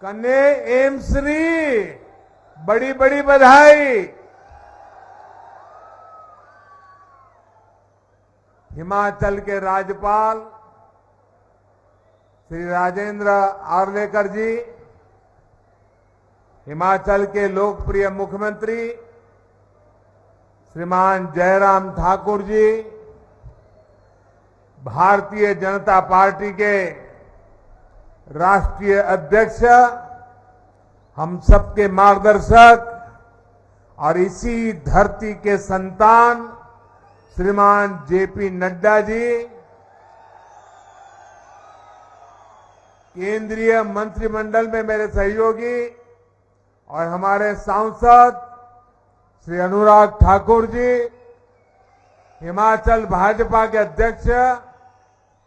कन्ने एमश्री, बड़ी बड़ी बधाई। हिमाचल के राज्यपाल श्री राजेंद्र आर्लेकर जी, हिमाचल के लोकप्रिय मुख्यमंत्री श्रीमान जयराम ठाकुर जी, भारतीय जनता पार्टी के राष्ट्रीय अध्यक्ष, हम सबके मार्गदर्शक और इसी धरती के संतान श्रीमान जेपी नड्डा जी, केंद्रीय मंत्रिमंडल में मेरे सहयोगी और हमारे सांसद श्री अनुराग ठाकुर जी, हिमाचल भाजपा के अध्यक्ष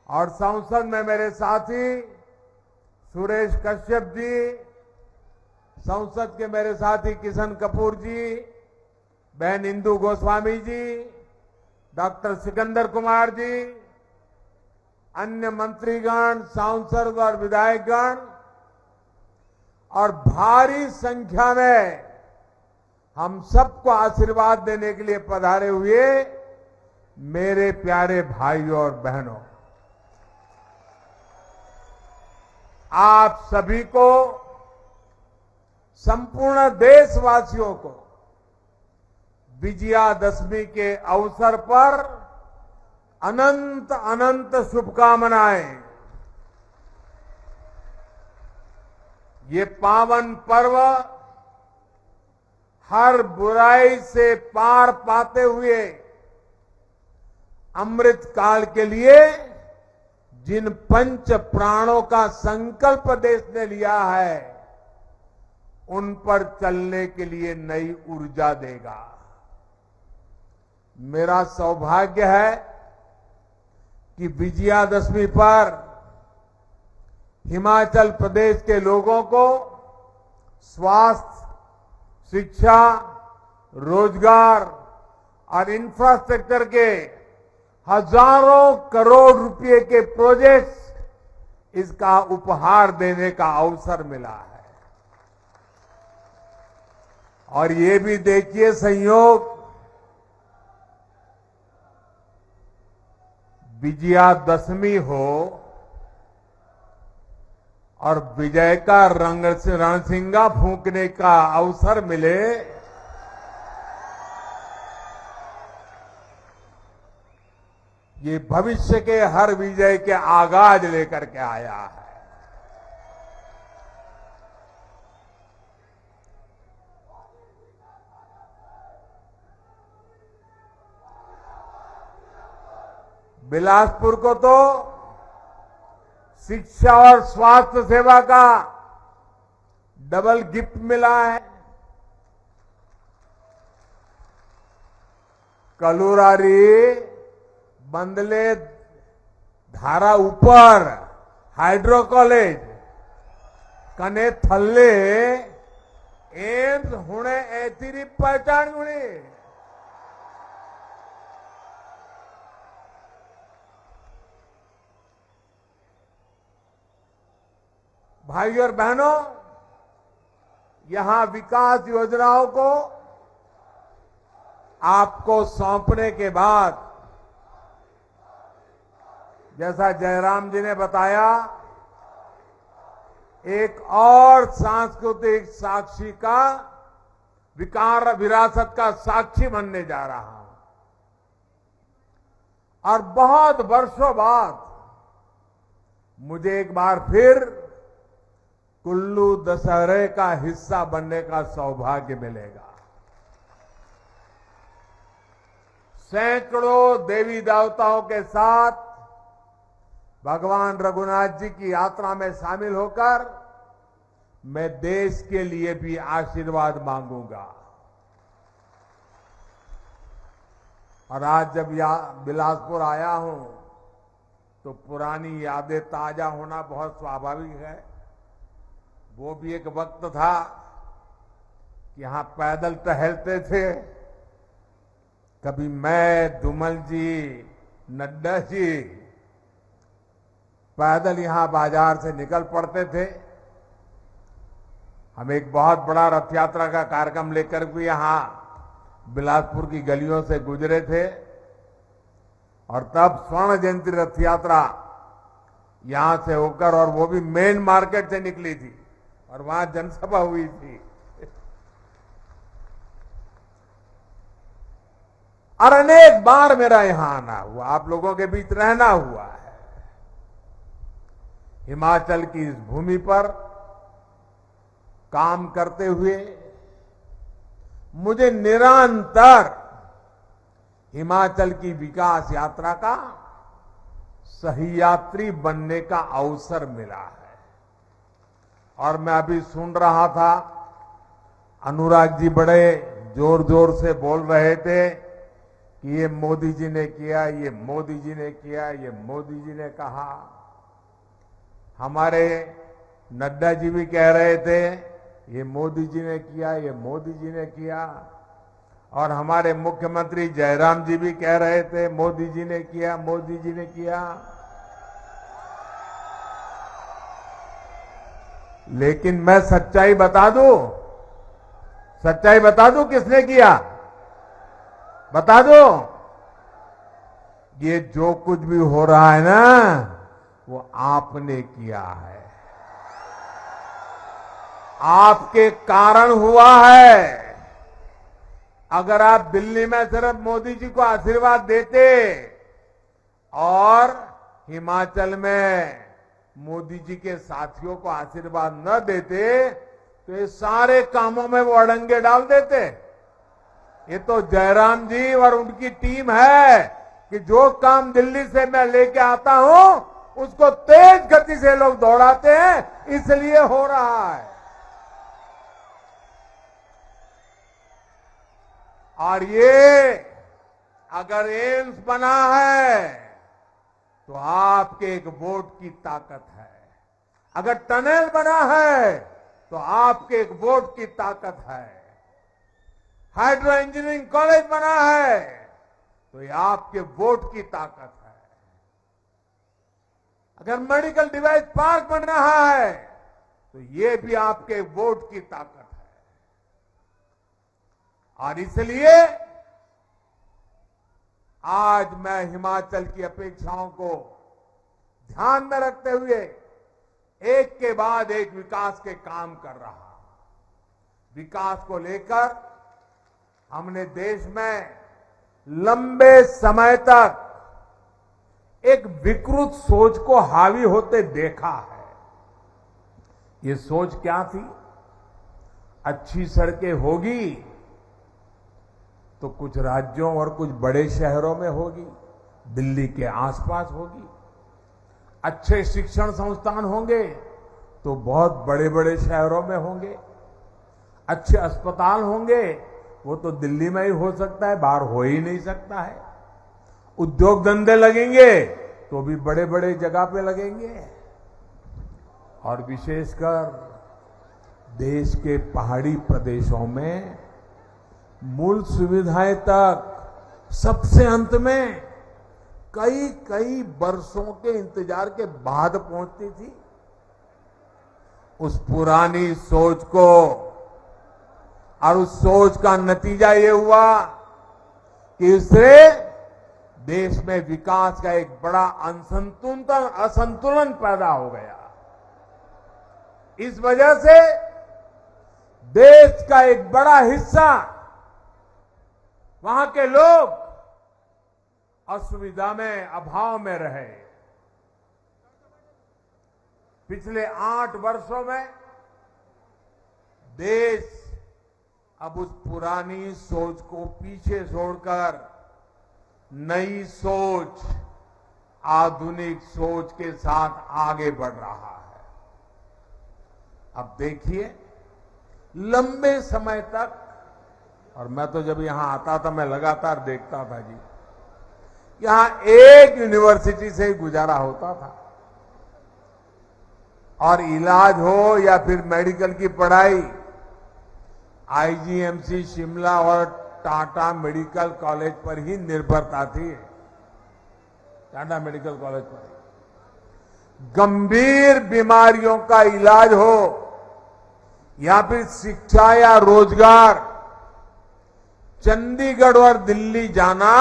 और संसद में मेरे साथी सुरेश कश्यप जी, संसद के मेरे साथी किशन कपूर जी, बहन इंदु गोस्वामी जी, डॉक्टर सिकंदर कुमार जी, अन्य मंत्रीगण, सांसद और विधायकगण और भारी संख्या में हम सबको आशीर्वाद देने के लिए पधारे हुए मेरे प्यारे भाइयों और बहनों, आप सभी को, संपूर्ण देशवासियों को विजयादशमी के अवसर पर अनंत अनंत शुभकामनाएं। ये पावन पर्व हर बुराई से पार पाते हुए अमृत काल के लिए जिन पंच प्राणों का संकल्प देश ने लिया है, उन पर चलने के लिए नई ऊर्जा देगा। मेरा सौभाग्य है कि विजयादशमी पर हिमाचल प्रदेश के लोगों को स्वास्थ्य, शिक्षा, रोजगार और इंफ्रास्ट्रक्चर के हजारों करोड़ रुपए के प्रोजेक्ट्स इसका उपहार देने का अवसर मिला है। और ये भी देखिए संयोग, विजयादशमी हो और विजय का रणसिंगा फूंकने का अवसर मिले, ये भविष्य के हर विजय के आगाज लेकर के आया है। बिलासपुर को तो शिक्षा और स्वास्थ्य सेवा का डबल गिफ्ट मिला है। कलुरारी, बंदले, धारा ऊपर हाइड्रो कॉलेज, कने थल्ले एम्स हुणे ऐतिरी पहचान गुणी। भाइयों और बहनों, यहां विकास योजनाओं को आपको सौंपने के बाद, जैसा जयराम जी ने बताया, एक और सांस्कृतिक साक्षी का विकार विरासत का साक्षी बनने जा रहा हूं। और बहुत वर्षों बाद मुझे एक बार फिर कुल्लू दशहरे का हिस्सा बनने का सौभाग्य मिलेगा। सैकड़ों देवी देवताओं के साथ भगवान रघुनाथ जी की यात्रा में शामिल होकर मैं देश के लिए भी आशीर्वाद मांगूंगा। और आज जब बिलासपुर आया हूं तो पुरानी यादें ताजा होना बहुत स्वाभाविक है। वो भी एक वक्त था कि यहां पैदल टहलते थे। कभी मैं, धूमल जी, नड्डा जी पैदल यहां बाजार से निकल पड़ते थे हम एक बहुत बड़ा रथ यात्रा का कार्यक्रम लेकर भी यहां बिलासपुर की गलियों से गुजरे थे और तब स्वर्ण जयंती रथ यात्रा यहां से होकर और वो भी मेन मार्केट से निकली थी और वहां जनसभा हुई थी। और अनेक बार मेरा यहां आना हुआ, आप लोगों के बीच रहना हुआ है। हिमाचल की इस भूमि पर काम करते हुए मुझे निरंतर हिमाचल की विकास यात्रा का सही यात्री बनने का अवसर मिला है। और मैं अभी सुन रहा था, अनुराग जी बड़े जोर जोर से बोल रहे थे कि ये मोदी जी ने किया, ये मोदी जी ने किया, ये मोदी जी ने कहा। हमारे नड्डा जी भी कह रहे थे ये मोदी जी ने किया, ये मोदी जी ने किया। और हमारे मुख्यमंत्री जयराम जी भी कह रहे थे मोदी जी ने किया, मोदी जी ने किया। लेकिन मैं सच्चाई बता दूं किसने किया? बता दो। ये जो कुछ भी हो रहा है ना, वो आपने किया है, आपके कारण हुआ है। अगर आप दिल्ली में सिर्फ मोदी जी को आशीर्वाद देते और हिमाचल में मोदी जी के साथियों को आशीर्वाद न देते तो ये सारे कामों में वो अड़ंगे डाल देते। ये तो जयराम जी और उनकी टीम है कि जो काम दिल्ली से मैं लेके आता हूं उसको तेज गति से लोग दौड़ाते हैं, इसलिए हो रहा है। और ये अगर एम्स बना है तो आपके एक वोट की ताकत है, अगर टनल बना है तो आपके एक वोट की ताकत है, हाइड्रो इंजीनियरिंग कॉलेज बना है तो ये आपके वोट की ताकत है, अगर मेडिकल डिवाइस पार्क बन रहा है तो ये भी आपके वोट की ताकत है। और इसलिए आज मैं हिमाचल की अपेक्षाओं को ध्यान में रखते हुए एक के बाद एक विकास के काम कर रहा हूं। विकास को लेकर हमने देश में लंबे समय तक एक विकृत सोच को हावी होते देखा है। ये सोच क्या थी? अच्छी सड़कें होगी तो कुछ राज्यों और कुछ बड़े शहरों में होगी, दिल्ली के आसपास होगी। अच्छे शिक्षण संस्थान होंगे तो बहुत बड़े बड़े शहरों में होंगे। अच्छे अस्पताल होंगे, वो तो दिल्ली में ही हो सकता है, बाहर हो ही नहीं सकता है। उद्योग धंधे लगेंगे तो भी बड़े बड़े जगह पे लगेंगे। और विशेषकर देश के पहाड़ी प्रदेशों में मूल सुविधाएं तक सबसे अंत में कई कई वर्षों के इंतजार के बाद पहुंचती थी। उस पुरानी सोच को और उस सोच का नतीजा ये हुआ कि इससे देश में विकास का एक बड़ा असंतुलन पैदा हो गया। इस वजह से देश का एक बड़ा हिस्सा, वहां के लोग असुविधा में, अभाव में रहे। पिछले 8 वर्षों में देश अब उस पुरानी सोच को पीछे छोड़कर नई सोच, आधुनिक सोच के साथ आगे बढ़ रहा है। अब देखिए, लंबे समय तक, और मैं तो जब यहां आता था मैं लगातार देखता था जी, यहां एक यूनिवर्सिटी से ही गुजारा होता था। और इलाज हो या फिर मेडिकल की पढ़ाई, आईजीएमसी शिमला और टाटा मेडिकल कॉलेज पर ही निर्भरता थी। टाटा मेडिकल कॉलेज पर गंभीर बीमारियों का इलाज हो या फिर शिक्षा या रोजगार चंडीगढ़ और दिल्ली जाना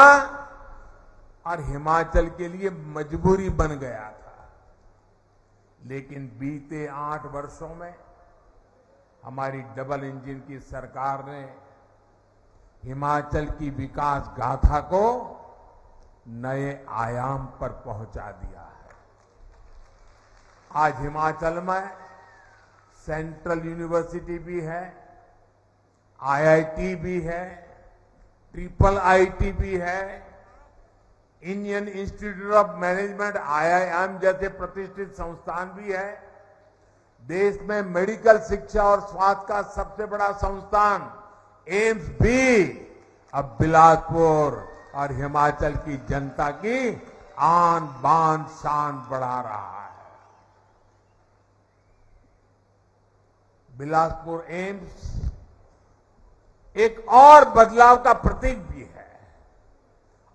और हिमाचल के लिए मजबूरी बन गया था। लेकिन बीते 8 वर्षों में हमारी डबल इंजन की सरकार ने हिमाचल की विकास गाथा को नए आयाम पर पहुंचा दिया है। आज हिमाचल में सेंट्रल यूनिवर्सिटी भी है, आईआईटी भी है, ट्रिपल आईटी भी है, Indian institute of management IIM जैसे प्रतिष्ठित संस्थान भी है। देश में मेडिकल शिक्षा और स्वास्थ्य का सबसे बड़ा संस्थान एम्स भी अब बिलासपुर और हिमाचल की जनता की आन बान शान बढ़ा रहा है। बिलासपुर एम्स एक और बदलाव का प्रतीक भी है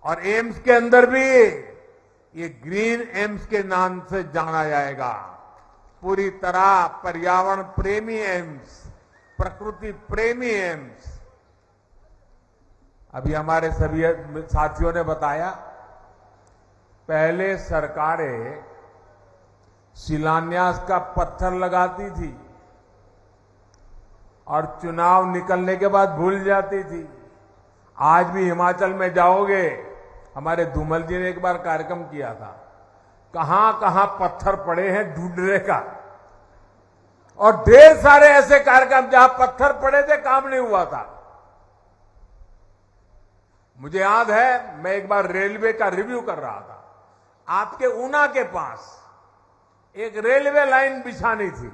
और एम्स के अंदर भी ये ग्रीन एम्स के नाम से जाना जाएगा। पूरी तरह पर्यावरण प्रेमी एम्स, प्रकृति प्रेमी एम्स। अभी हमारे सभी साथियों ने बताया, पहले सरकारें शिलान्यास का पत्थर लगाती थी और चुनाव निकलने के बाद भूल जाती थी। आज भी हिमाचल में जाओगे, हमारे धूमल जी ने एक बार कार्यक्रम किया था, कहां कहां पत्थर पड़े हैं ढूंढने का, और ढेर सारे ऐसे कार्यक्रम जहां पत्थर पड़े थे, काम नहीं हुआ था। मुझे याद है, मैं एक बार रेलवे का रिव्यू कर रहा था। आपके ऊना के पास एक रेलवे लाइन बिछानी थी।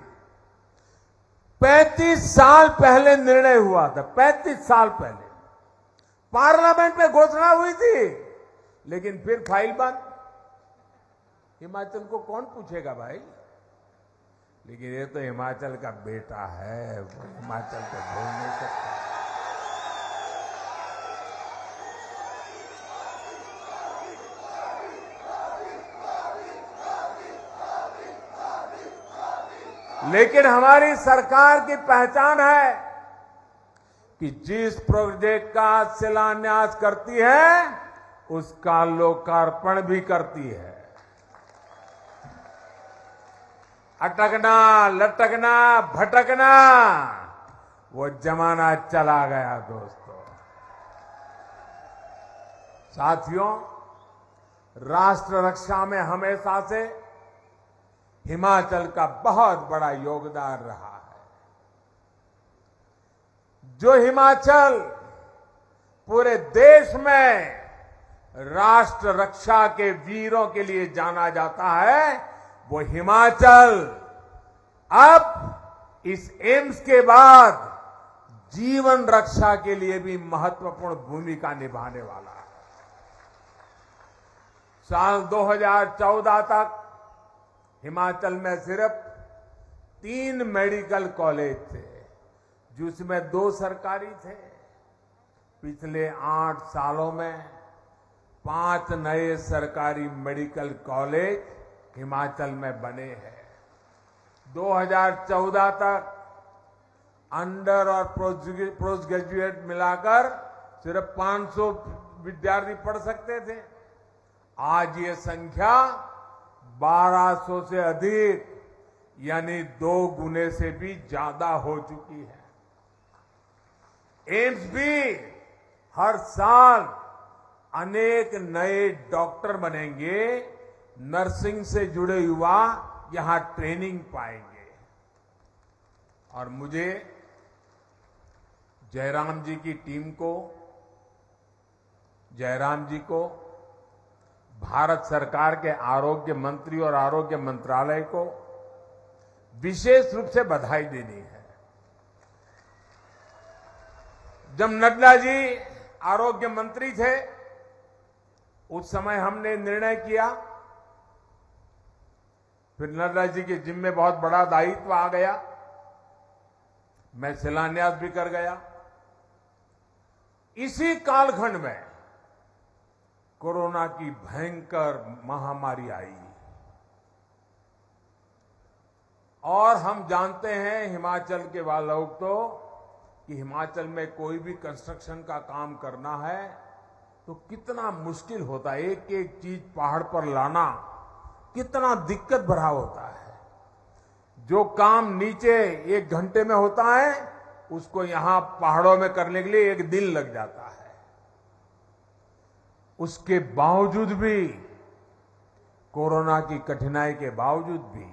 35 साल पहले निर्णय हुआ था, 35 साल पहले पार्लियामेंट में घोषणा हुई थी, लेकिन फिर फाइल बंद। हिमाचल को कौन पूछेगा भाई? लेकिन ये तो हिमाचल का बेटा है, वो हिमाचल को भूल नहीं सकता। लेकिन हमारी सरकार की पहचान है कि जिस प्रोजेक्ट का शिलान्यास करती है उसका लोकार्पण भी करती है। अटकना, लटकना, भटकना वो जमाना चला गया दोस्तों। साथियों, राष्ट्र रक्षा में हमेशा से हिमाचल का बहुत बड़ा योगदान रहा है। जो हिमाचल पूरे देश में राष्ट्र रक्षा के वीरों के लिए जाना जाता है, वो हिमाचल अब इस एम्स के बाद जीवन रक्षा के लिए भी महत्वपूर्ण भूमिका निभाने वाला है। साल 2014 तक हिमाचल में सिर्फ 3 मेडिकल कॉलेज थे, जिसमें 2 सरकारी थे। पिछले 8 सालों में 5 नए सरकारी मेडिकल कॉलेज हिमाचल में बने हैं। 2014 तक अंडर और पोस्ट ग्रेजुएट मिलाकर सिर्फ 500 विद्यार्थी पढ़ सकते थे। आज ये संख्या 1200 से अधिक, यानी 2 गुने से भी ज्यादा हो चुकी है। एम्स भी हर साल अनेक नए डॉक्टर बनेंगे, नर्सिंग से जुड़े युवा यहां ट्रेनिंग पाएंगे। और मुझे जयराम जी की टीम को, जयराम जी को, भारत सरकार के आरोग्य मंत्री और आरोग्य मंत्रालय को विशेष रूप से बधाई देनी है। जब नड्डा जी आरोग्य मंत्री थे, उस समय हमने निर्णय किया, फिर नड्डा जी के जिम्मे बहुत बड़ा दायित्व आ गया, मैं शिलान्यास भी कर गया। इसी कालखंड में कोरोना की भयंकर महामारी आई। और हम जानते हैं हिमाचल के वाले लोग तो कि हिमाचल में कोई भी कंस्ट्रक्शन का काम करना है तो कितना मुश्किल होता है। एक एक चीज पहाड़ पर लाना कितना दिक्कत भरा होता है। जो काम नीचे 1 घंटे में होता है उसको यहां पहाड़ों में करने के लिए 1 दिन लग जाता है। उसके बावजूद भी, कोरोना की कठिनाई के बावजूद भी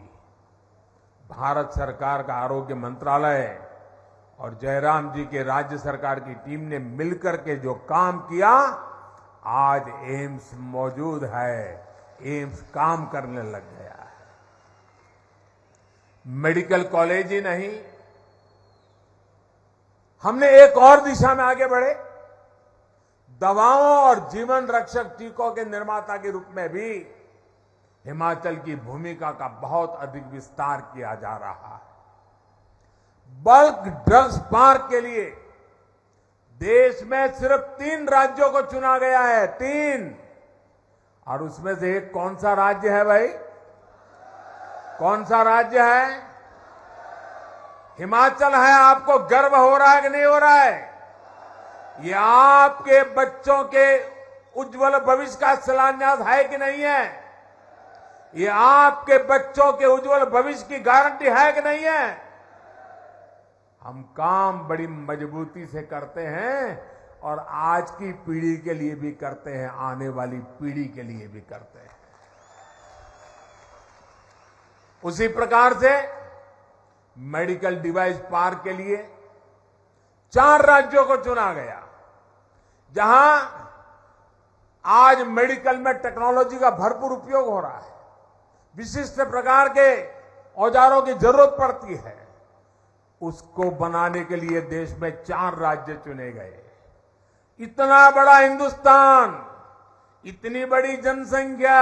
भारत सरकार का आरोग्य मंत्रालय और जयराम जी के राज्य सरकार की टीम ने मिलकर के जो काम किया, आज एम्स मौजूद है, एम्स काम करने लग गया है। मेडिकल कॉलेज ही नहीं, हमने एक और दिशा में आगे बढ़े। दवाओं और जीवन रक्षक टीकों के निर्माता के रूप में भी हिमाचल की भूमिका का बहुत अधिक विस्तार किया जा रहा है। बल्क ड्रग्स पार्क के लिए देश में सिर्फ 3 राज्यों को चुना गया है, 3। और उसमें से एक कौन सा राज्य है भाई? कौन सा राज्य है? हिमाचल है। आपको गर्व हो रहा है कि नहीं हो रहा है? ये आपके बच्चों के उज्जवल भविष्य का शिलान्यास है कि नहीं है? ये आपके बच्चों के उज्जवल भविष्य की गारंटी है कि नहीं है? हम काम बड़ी मजबूती से करते हैं और आज की पीढ़ी के लिए भी करते हैं, आने वाली पीढ़ी के लिए भी करते हैं। उसी प्रकार से मेडिकल डिवाइस पार्क के लिए 4 राज्यों को चुना गया, जहां आज मेडिकल में टेक्नोलॉजी का भरपूर उपयोग हो रहा है। विशिष्ट प्रकार के औजारों की जरूरत पड़ती है, उसको बनाने के लिए देश में 4 राज्य चुने गए। इतना बड़ा हिंदुस्तान, इतनी बड़ी जनसंख्या,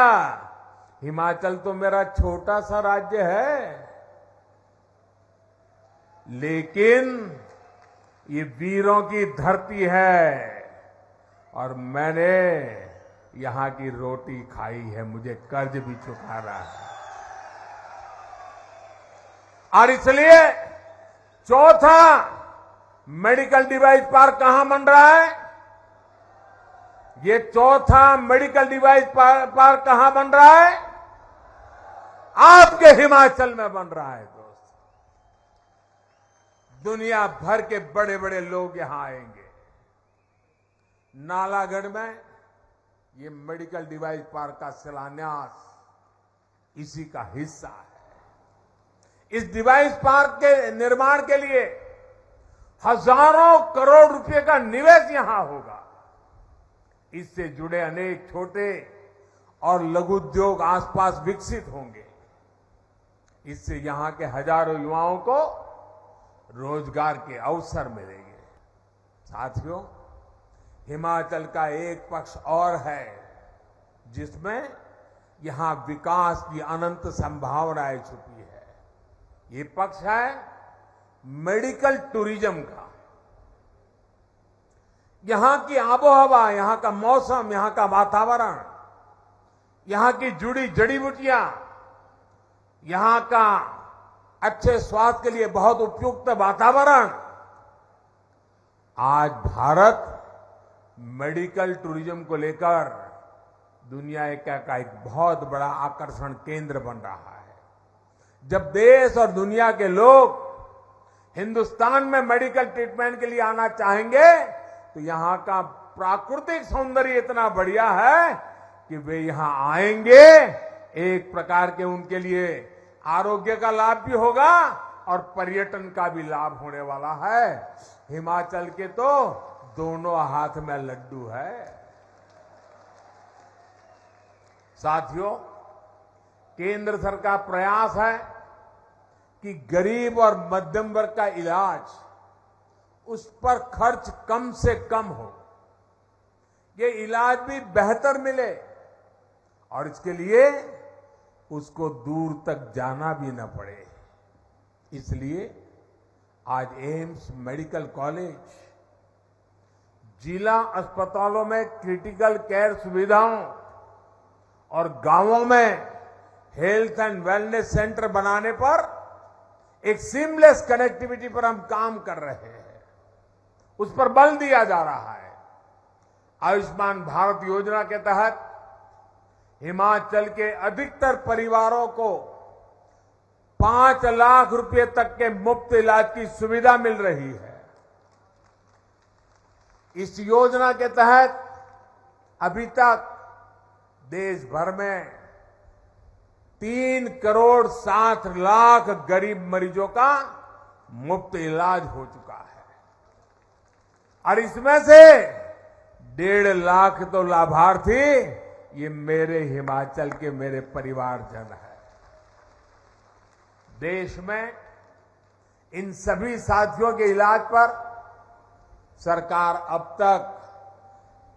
हिमाचल तो मेरा छोटा सा राज्य है, लेकिन ये वीरों की धरती है और मैंने यहां की रोटी खाई है, मुझे कर्ज भी चुकाना है। और इसलिए चौथा मेडिकल डिवाइस पार्क कहां बन रहा है? ये चौथा मेडिकल डिवाइस पार्क कहां बन रहा है? आपके हिमाचल में बन रहा है। दोस्त, दुनिया भर के बड़े बड़े लोग यहां आएंगे। नालागढ़ में ये मेडिकल डिवाइस पार्क का शिलान्यास इसी का हिस्सा है। इस डिवाइस पार्क के निर्माण के लिए हजारों करोड़ रुपए का निवेश यहां होगा। इससे जुड़े अनेक छोटे और लघु उद्योग आसपास विकसित होंगे। इससे यहां के हजारों युवाओं को रोजगार के अवसर मिलेंगे। साथियों, हिमाचल का एक पक्ष और है जिसमें यहां विकास की अनंत संभावनाएं छुपी है। ये पक्ष है मेडिकल टूरिज्म का। यहां की आबोहवा, यहां का मौसम, यहां का वातावरण, यहां की जुड़ी जड़ी बूटियां, यहां का अच्छे स्वास्थ्य के लिए बहुत उपयुक्त वातावरण, आज भारत मेडिकल टूरिज्म को लेकर दुनिया का एक बहुत बड़ा आकर्षण केंद्र बन रहा है। जब देश और दुनिया के लोग हिंदुस्तान में मेडिकल ट्रीटमेंट के लिए आना चाहेंगे तो यहां का प्राकृतिक सौंदर्य इतना बढ़िया है कि वे यहां आएंगे। एक प्रकार के उनके लिए आरोग्य का लाभ भी होगा और पर्यटन का भी लाभ होने वाला है। हिमाचल के तो दोनों हाथ में लड्डू है। साथियों, केंद्र सरकार प्रयास है कि गरीब और मध्यम वर्ग का इलाज, उस पर खर्च कम से कम हो, ये इलाज भी बेहतर मिले और इसके लिए उसको दूर तक जाना भी न पड़े। इसलिए आज एम्स मेडिकल कॉलेज जिला अस्पतालों में क्रिटिकल केयर सुविधाओं और गांवों में हेल्थ एंड वेलनेस सेंटर बनाने पर एक सीमलेस कनेक्टिविटी पर हम काम कर रहे हैं, उस पर बल दिया जा रहा है। आयुष्मान भारत योजना के तहत हिमाचल के अधिकतर परिवारों को 5 लाख रुपए तक के मुफ्त इलाज की सुविधा मिल रही है। इस योजना के तहत अभी तक देश भर में 3 करोड़ 60 लाख गरीब मरीजों का मुफ्त इलाज हो चुका है और इसमें से 1.5 लाख तो लाभार्थी ये मेरे हिमाचल के मेरे परिवारजन हैं। देश में इन सभी साथियों के इलाज पर सरकार अब तक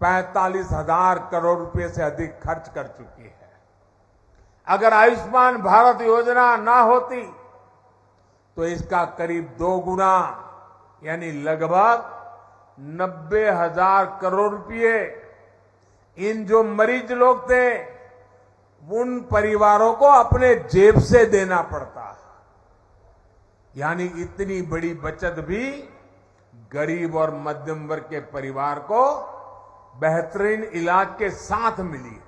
45,000 करोड़ रुपए से अधिक खर्च कर चुकी है। अगर आयुष्मान भारत योजना ना होती तो इसका करीब 2 गुना यानी लगभग 90,000 करोड़ रुपए इन जो मरीज लोग थे उन परिवारों को अपने जेब से देना पड़ता। यानी इतनी बड़ी बचत भी गरीब और मध्यम वर्ग के परिवार को बेहतरीन इलाज के साथ मिली है।